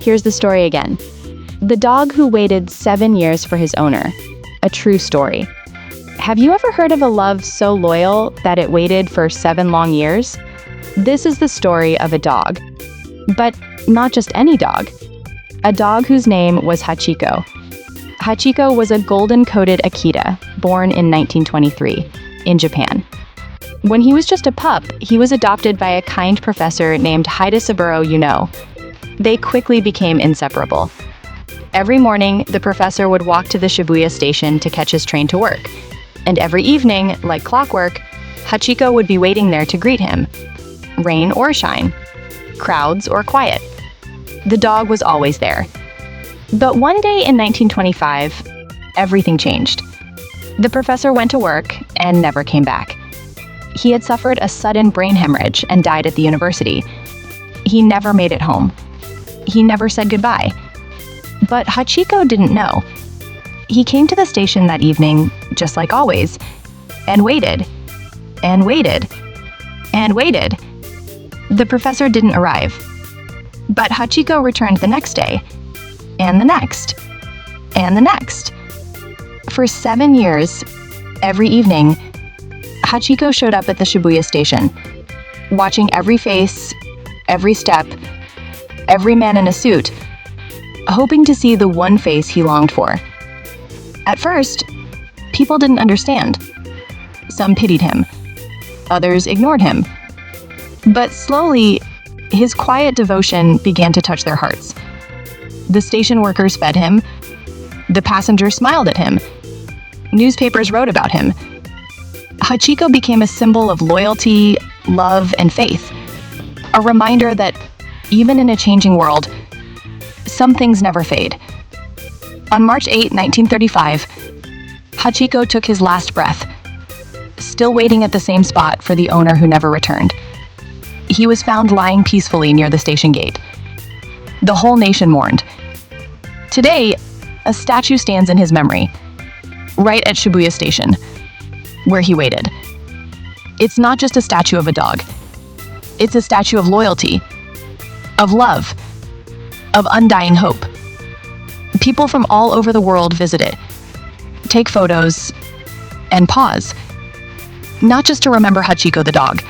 Here's the story again. The dog who waited 7 years for his owner. A true story. Have you ever heard of a love so loyal that it waited for 7 long years? This is the story of a dog. But not just any dog. A dog whose name was Hachiko. Hachiko was a golden-coated Akita, born in 1923, in Japan. When he was just a pup, he was adopted by a kind professor named Hidesaburo Yuno. They quickly became inseparable. Every morning, the professor would walk to the Shibuya station to catch his train to work. And every evening, like clockwork, Hachiko would be waiting there to greet him. Rain or shine, crowds or quiet. The dog was always there. But one day in 1925, everything changed. The professor went to work and never came back. He had suffered a sudden brain hemorrhage and died at the university. He never made it home. He never said goodbye. But Hachiko didn't know. He came to the station that evening, just like always, and waited, and waited, and waited. The professor didn't arrive. But Hachiko returned the next day, and the next, and the next. For 7 years, every evening, Hachiko showed up at the Shibuya station, watching every face, every step, every man in a suit, hoping to see the one face he longed for. At first, people didn't understand. Some pitied him. Others ignored him. But slowly, his quiet devotion began to touch their hearts. The station workers fed him. The passengers smiled at him. Newspapers wrote about him. Hachiko became a symbol of loyalty, love, and faith. A reminder that even in a changing world, some things never fade. On March 8, 1935, Hachiko took his last breath, still waiting at the same spot for the owner who never returned. He was found lying peacefully near the station gate. The whole nation mourned. Today, a statue stands in his memory, right at Shibuya Station, where he waited. It's not just a statue of a dog. It's a statue of loyalty, of love, of undying hope. People from all over the world visit it, take photos, and pause. Not just to remember Hachiko the dog,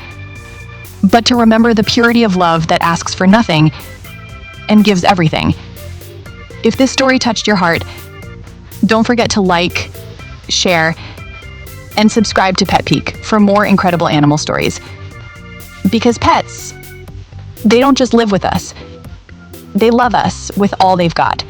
but to remember the purity of love that asks for nothing and gives everything. If this story touched your heart, don't forget to like, share, and subscribe to Pet Peek for more incredible animal stories. Because pets, they don't just live with us. They love us with all they've got.